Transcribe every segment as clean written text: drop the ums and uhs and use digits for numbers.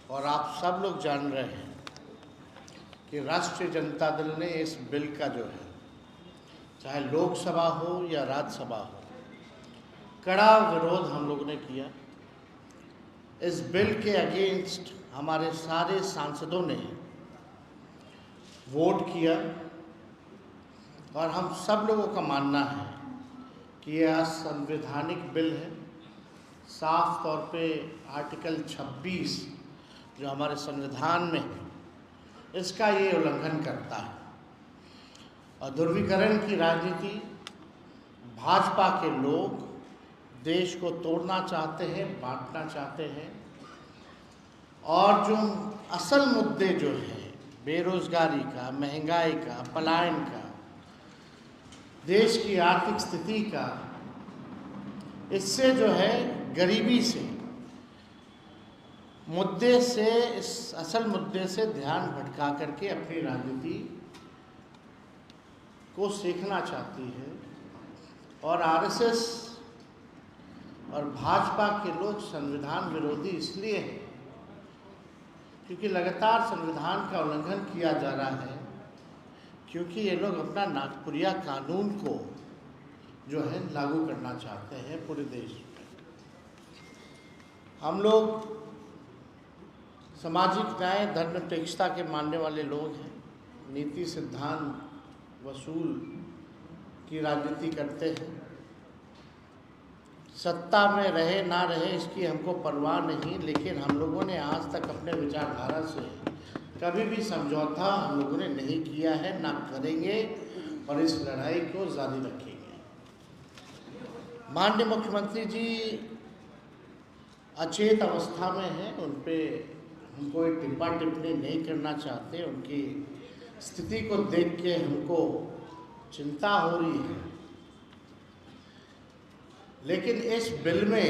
और आप सब लोग जान रहे हैं कि राष्ट्रीय जनता दल ने इस बिल का जो है, चाहे लोकसभा हो या राज्यसभा हो, कड़ा विरोध हम लोगों ने किया। इस बिल के अगेंस्ट हमारे सारे सांसदों ने वोट किया और हम सब लोगों का मानना है कि यह असंवैधानिक बिल है। साफ तौर पे आर्टिकल 26 जो हमारे संविधान में है, इसका ये उल्लंघन करता है। और ध्रुवीकरण की राजनीति, भाजपा के लोग देश को तोड़ना चाहते हैं, बांटना चाहते हैं। और जो असल मुद्दे जो हैं, बेरोजगारी का, महंगाई का, पलायन का, देश की आर्थिक स्थिति का, इससे जो है गरीबी से मुद्दे से, इस असल मुद्दे से ध्यान भटका करके अपनी राजनीति को सीखना चाहती है। और आरएसएस और भाजपा के लोग संविधान विरोधी इसलिए हैं क्योंकि लगातार संविधान का उल्लंघन किया जा रहा है, क्योंकि ये लोग अपना नागपुरिया कानून को जो है लागू करना चाहते हैं पूरे देश में। हम लोग सामाजिक न्याय, धर्मनिरपेक्षता के मानने वाले लोग हैं। नीति, सिद्धांत, वसूल की राजनीति करते हैं। सत्ता में रहे ना रहे इसकी हमको परवाह नहीं, लेकिन हम लोगों ने आज तक अपने विचारधारा से कभी भी समझौता हम लोगों ने नहीं किया है, ना करेंगे और इस लड़ाई को जारी रखेंगे। माननीय मुख्यमंत्री जी अचेत अवस्था में हैं, उन पे हम कोई टिप्पा टिप्पणी नहीं करना चाहते। उनकी स्थिति को देख के हमको चिंता हो रही है। लेकिन इस बिल में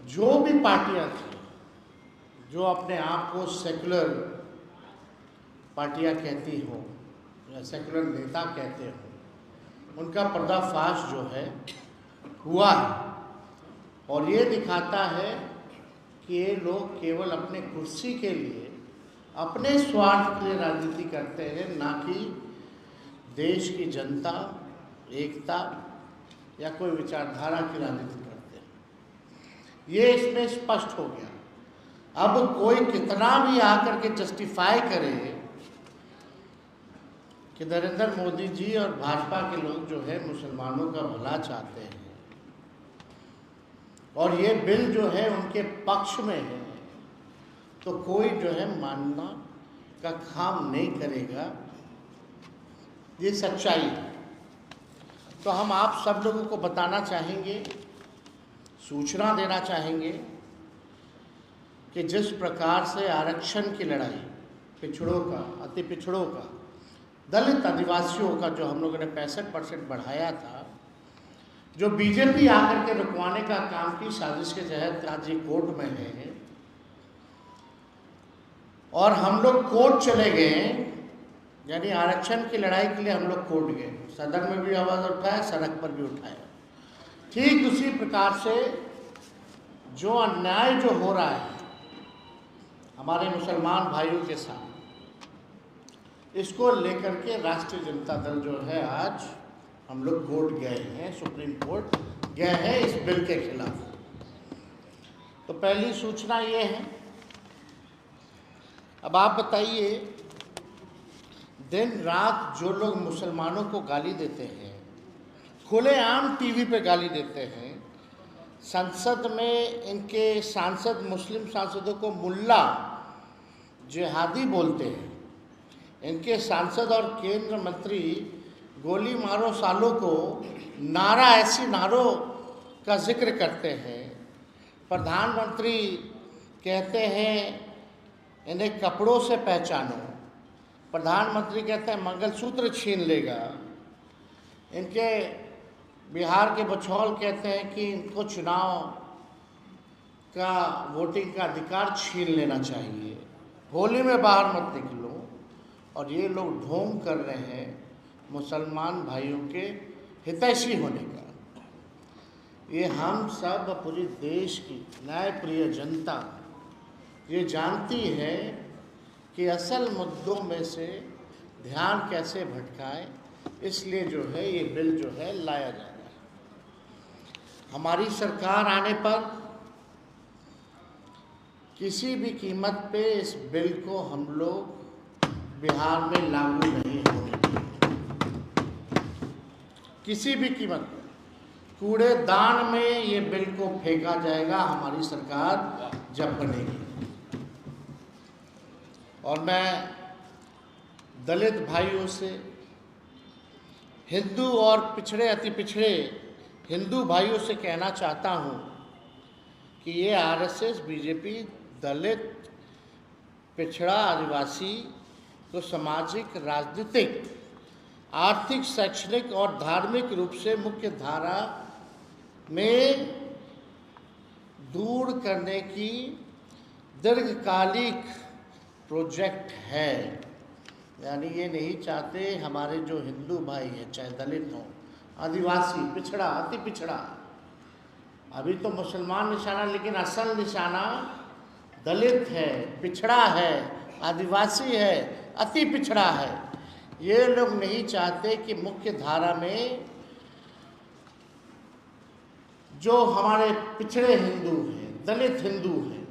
जो भी पार्टियां थी, जो अपने आप को सेकुलर पार्टियां कहती हो या सेकुलर नेता कहते हो, उनका पर्दाफाश जो है हुआ है। और ये दिखाता है कि ये लोग केवल अपने कुर्सी के लिए, अपने स्वार्थ के लिए राजनीति करते हैं, ना कि देश की जनता, एकता या कोई विचारधारा की राजनीति करते हैं। ये इसमें स्पष्ट हो गया। अब कोई कितना भी आकर के जस्टिफाई करे कि नरेंद्र मोदी जी और भाजपा के लोग जो है मुसलमानों का भला चाहते हैं और ये बिल जो है उनके पक्ष में है, तो कोई जो है मानना का काम नहीं करेगा। ये सच्चाई है। तो हम आप सब लोगों को बताना चाहेंगे, सूचना देना चाहेंगे कि जिस प्रकार से आरक्षण की लड़ाई, पिछड़ों का, अति पिछड़ों का, दलित आदिवासियों का जो हम लोगों ने 65% बढ़ाया था, जो बीजेपी आकर के रुकवाने का काम की साजिश के तहत आज ये कोर्ट में है और हम लोग कोर्ट चले गए, यानी आरक्षण की लड़ाई के लिए हम लोग कोर्ट गए, सदन में भी आवाज़ उठाया, सड़क पर भी उठाया। ठीक उसी प्रकार से जो अन्याय जो हो रहा है हमारे मुसलमान भाइयों के साथ, इसको लेकर के राष्ट्रीय जनता दल जो है आज हम लोग कोर्ट गए हैं, सुप्रीम कोर्ट गए हैं इस बिल के खिलाफ। तो पहली सूचना ये है। अब आप बताइए, दिन रात जो लोग मुसलमानों को गाली देते हैं, खुलेआम टीवी पे गाली देते हैं, संसद में इनके सांसद मुस्लिम सांसदों को मुल्ला, जिहादी बोलते हैं, इनके सांसद और केंद्र मंत्री गोली मारो सालों को नारा, ऐसी नारों का जिक्र करते हैं। प्रधानमंत्री कहते हैं इन्हें कपड़ों से पहचानो, प्रधानमंत्री कहते हैं मंगलसूत्र छीन लेगा, इनके बिहार के बछौल कहते हैं कि इनको चुनाव का, वोटिंग का अधिकार छीन लेना चाहिए, होली में बाहर मत निकलो। और ये लोग ढोंग कर रहे हैं मुसलमान भाइयों के हितैषी होने का। ये हम सब पूरी देश की न्यायप्रिय जनता ये जानती है कि असल मुद्दों में से ध्यान कैसे भटकाएं, इसलिए जो है ये बिल जो है लाया जा रहा है। हमारी सरकार आने पर किसी भी कीमत पे इस बिल को हम लोग बिहार में लागू नहीं होने देंगे, किसी भी कीमत पर। कूड़ेदान में ये बिल को फेंका जाएगा हमारी सरकार जब बनेगी। और मैं दलित भाइयों से, हिंदू और पिछड़े अति पिछड़े हिंदू भाइयों से कहना चाहता हूँ कि ये आरएसएस, बीजेपी दलित, पिछड़ा, आदिवासी को सामाजिक, राजनीतिक, आर्थिक, शैक्षणिक और धार्मिक रूप से मुख्य धारा में दूर करने की दीर्घकालिक प्रोजेक्ट है। यानी ये नहीं चाहते हमारे जो हिंदू भाई हैं, चाहे दलित हों, आदिवासी, पिछड़ा, अति पिछड़ा, अभी तो मुसलमान निशाना, लेकिन असल निशाना दलित है, पिछड़ा है, आदिवासी है, अति पिछड़ा है। ये लोग नहीं चाहते कि मुख्य धारा में जो हमारे पिछड़े हिंदू हैं, दलित हिंदू हैं,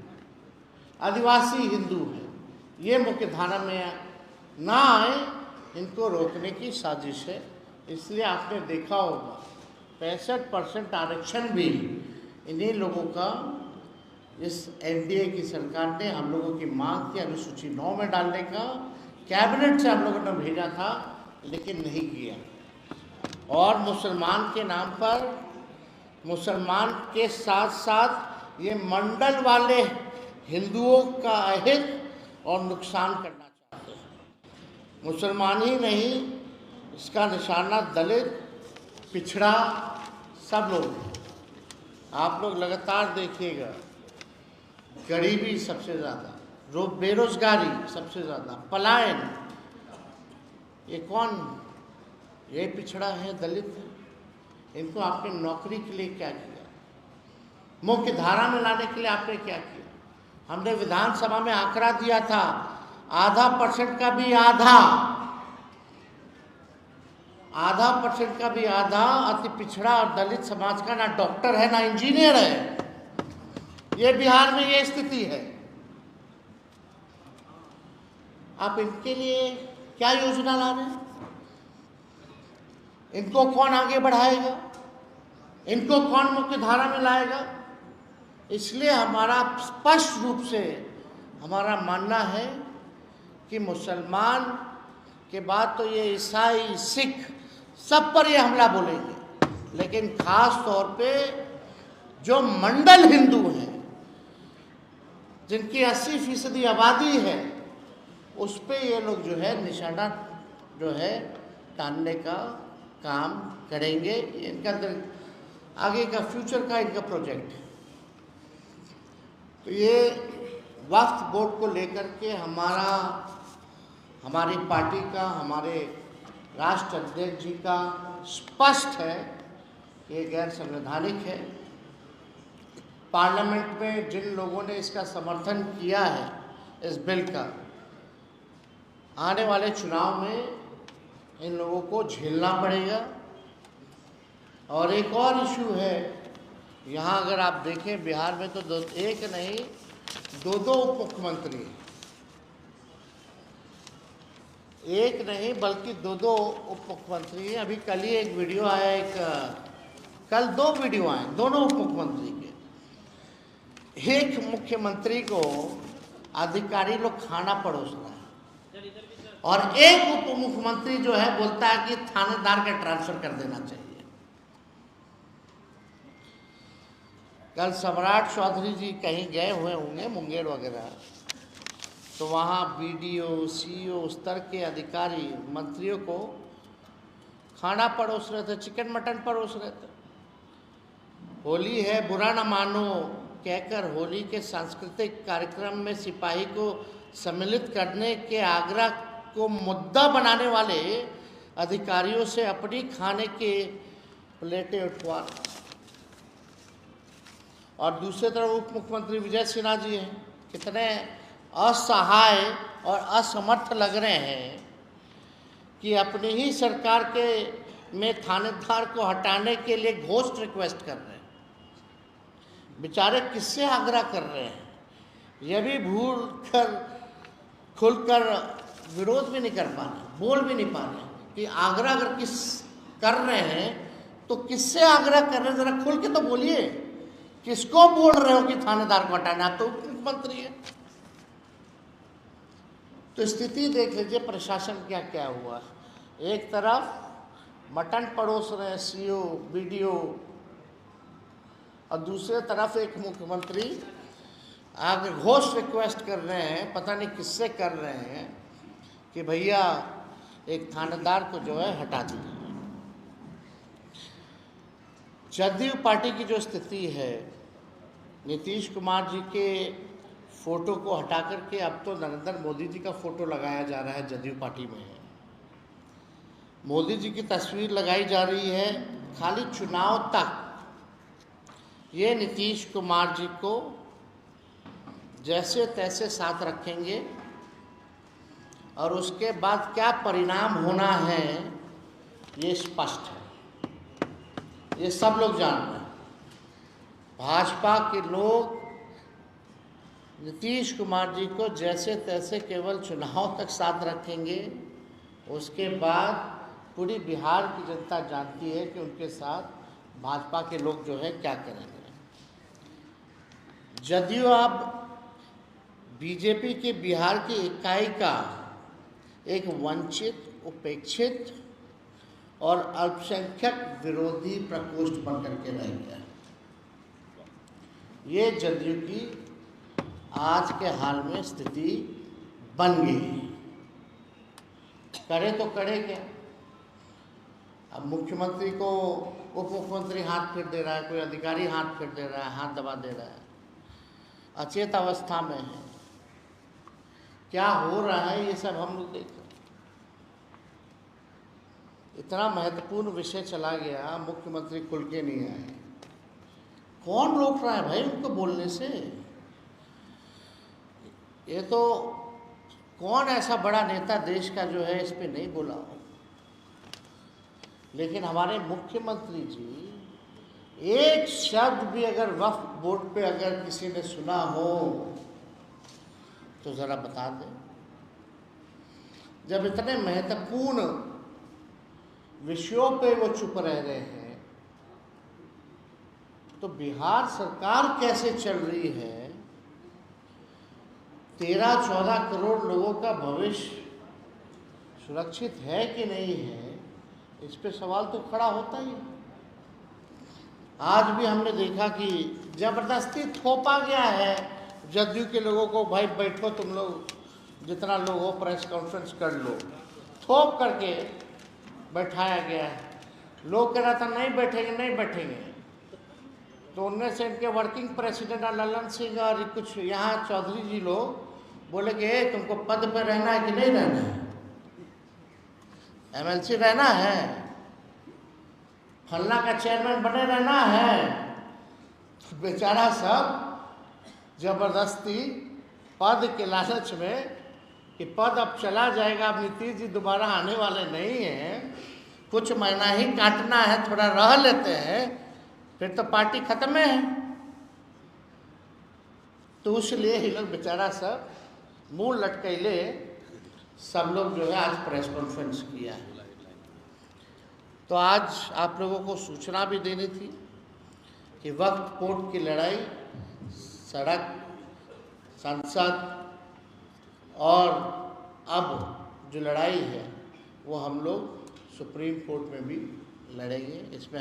आदिवासी हिंदू हैं, ये मुख्य धारा में ना आए, इनको रोकने की साजिश है। इसलिए आपने देखा होगा 65% आरक्षण भी इन्हीं लोगों का इस एनडीए की सरकार ने, हम लोगों की मांग थी अनुसूची 9 में डालने का, कैबिनेट से हम लोगों ने भेजा था, लेकिन नहीं किया। और मुसलमान के नाम पर, मुसलमान के साथ साथ ये मंडल वाले हिंदुओं का अहित और नुकसान करना चाहते हैं। मुसलमान ही नहीं, इसका निशाना दलित, पिछड़ा, सब लोग हैं। आप लोग लगातार देखिएगा, गरीबी सबसे ज़्यादा, बेरोजगारी सबसे ज़्यादा, पलायन, ये कौन, ये पिछड़ा है, दलित है। इनको आपने नौकरी के लिए क्या किया, मुख्य धारा में लाने के लिए आपने क्या किया? हमने विधानसभा में आंकड़ा दिया था, 0.5% का भी आधा अति पिछड़ा और दलित समाज का ना डॉक्टर है, ना इंजीनियर है। ये बिहार में ये स्थिति है। आप इनके लिए क्या योजना ला रहे हैं? इनको कौन आगे बढ़ाएगा? इनको कौन मुख्य धारा में लाएगा? इसलिए हमारा स्पष्ट रूप से हमारा मानना है कि मुसलमान के बाद तो ये ईसाई, सिख, सब पर ये हमला बोलेंगे, लेकिन खास तौर पे जो मंडल हिंदू हैं, जिनकी 80% आबादी है, उस पे ये लोग जो है निशाना जो है टालने का काम करेंगे। इनका आगे का फ्यूचर का इनका प्रोजेक्ट है। तो ये वक्फ बोर्ड को लेकर के हमारी पार्टी का, हमारे राष्ट्र अध्यक्ष जी का स्पष्ट है कि ये गैर संवैधानिक है। पार्लियामेंट में जिन लोगों ने इसका समर्थन किया है, इस बिल का, आने वाले चुनाव में इन लोगों को झेलना पड़ेगा। और एक और इशू है, यहाँ अगर आप देखें बिहार में तो एक नहीं, दो उप मुख्यमंत्री, एक नहीं बल्कि दो उप मुख्यमंत्री हैं। अभी कल ही एक वीडियो आया, कल 2 वीडियो आए, दोनों उप मुख्यमंत्री के। एक मुख्यमंत्री को अधिकारी लोग खाना परोस रहा है, और एक उप मुख्यमंत्री जो है बोलता है कि थानेदार का ट्रांसफर कर देना चाहिए। कल सम्राट चौधरी जी कहीं गए हुए होंगे, मुंगेर वगैरह, तो वहाँ बीडीओ, सीईओ स्तर के अधिकारी मंत्रियों को खाना परोस रहे थे, चिकन मटन परोस रहे थे। होली है, बुरा न मानो कहकर होली के सांस्कृतिक कार्यक्रम में सिपाही को सम्मिलित करने के आग्रह को मुद्दा बनाने वाले अधिकारियों से अपनी खाने के प्लेटें उठवा रहे। और दूसरी तरफ उप मुख्यमंत्री विजय सिन्हा जी हैं, कितने असहाय और असमर्थ लग रहे हैं कि अपनी ही सरकार के में थानेदार को हटाने के लिए घोस्ट रिक्वेस्ट कर रहे हैं। बेचारे किससे आग्रह कर रहे हैं? यह भी भूल कर खुलकर विरोध भी नहीं कर पा रहे, बोल भी नहीं पा रहे कि आग्रह अगर किस कर रहे हैं तो किससे आग्रह कर रहे हैं, जरा खुल के तो बोलिए। किसको बोल रहे हो कि थानेदार को हटाना? आप तो उप मुख्यमंत्री है। तो स्थिति देख लीजिए प्रशासन क्या क्या हुआ। एक तरफ मटन परोस रहे हैं सीओ बीडीओ, और दूसरे तरफ एक मुख्यमंत्री आगे घोष रिक्वेस्ट कर रहे हैं, पता नहीं किससे कर रहे हैं, कि भैया एक थानेदार को जो है हटा दीजिए। जदयू पार्टी की जो स्थिति है, नीतीश कुमार जी के फोटो को हटा करके अब तो नरेंद्र मोदी जी का फोटो लगाया जा रहा है। जदयू पार्टी में है, मोदी जी की तस्वीर लगाई जा रही है खाली चुनाव तक। ये नीतीश कुमार जी को जैसे तैसे साथ रखेंगे और उसके बाद क्या परिणाम होना है ये स्पष्ट है, ये सब लोग जान रहे हैं। भाजपा के लोग नीतीश कुमार जी को जैसे तैसे केवल चुनाव तक साथ रखेंगे, उसके बाद पूरी बिहार की जनता जानती है कि उनके साथ भाजपा के लोग जो है क्या करेंगे। जदयू अब बीजेपी के बिहार की इकाई का एक वंचित, उपेक्षित और अल्पसंख्यक विरोधी प्रकोष्ठ बनकर के रह गया। ये जदयू की आज के हाल में स्थिति बन गई। करे तो करे क्या? अब मुख्यमंत्री को उप मुख्यमंत्री हाथ फेर दे रहा है, कोई अधिकारी हाथ फेर दे रहा है, हाथ दबा दे रहा है, अचेत अवस्था में है। क्या हो रहा है ये सब हम लोग देख रहे हैं। इतना महत्वपूर्ण विषय चला गया, मुख्यमंत्री खुल के नहीं आए। कौन रोक रहा है भाई उनको बोलने से? ये तो कौन ऐसा बड़ा नेता देश का जो है इस पे नहीं बोला हो। लेकिन हमारे मुख्यमंत्री जी एक शब्द भी अगर वक्फ बोर्ड पे अगर किसी ने सुना हो तो ज़रा बता दें। जब इतने महत्वपूर्ण विषयों पे वो चुप रह रहे हैं तो बिहार सरकार कैसे चल रही है? 13-14 करोड़ लोगों का भविष्य सुरक्षित है कि नहीं है, इस पे सवाल तो खड़ा होता ही। आज भी हमने देखा कि जबरदस्ती थोपा गया है जदयू के लोगों को, भाई बैठो तुम लोग, जितना लोग हो प्रेस कॉन्फ्रेंस कर लो, थोप करके बैठाया गया है। लोग कह रहा था नहीं बैठेंगे नहीं बैठेंगे, तो उनमें से इनके वर्किंग प्रेसिडेंट ललन सिंह और कुछ यहाँ चौधरी जी लोग बोले कि तुमको पद पर रहना है कि नहीं रहना है, एमएलसी रहना है, फलना का चेयरमैन बने रहना है। तो बेचारा सब जबरदस्ती पद के लालच में कि पद अब चला जाएगा, अब नीतीश जी दोबारा आने वाले नहीं हैं, कुछ महीना ही काटना है, थोड़ा रह लेते हैं, फिर तो पार्टी खत्म है। तो इसलिए ये लोग बेचारा सब मुंह लटकैले सब लोग जो है आज प्रेस कॉन्फ्रेंस किया है। तो आज आप लोगों को सूचना भी देनी थी कि वक्फ बोर्ड की लड़ाई सड़क, संसद और अब जो लड़ाई है वो हम लोग सुप्रीम कोर्ट में भी लड़ेंगे। इसमें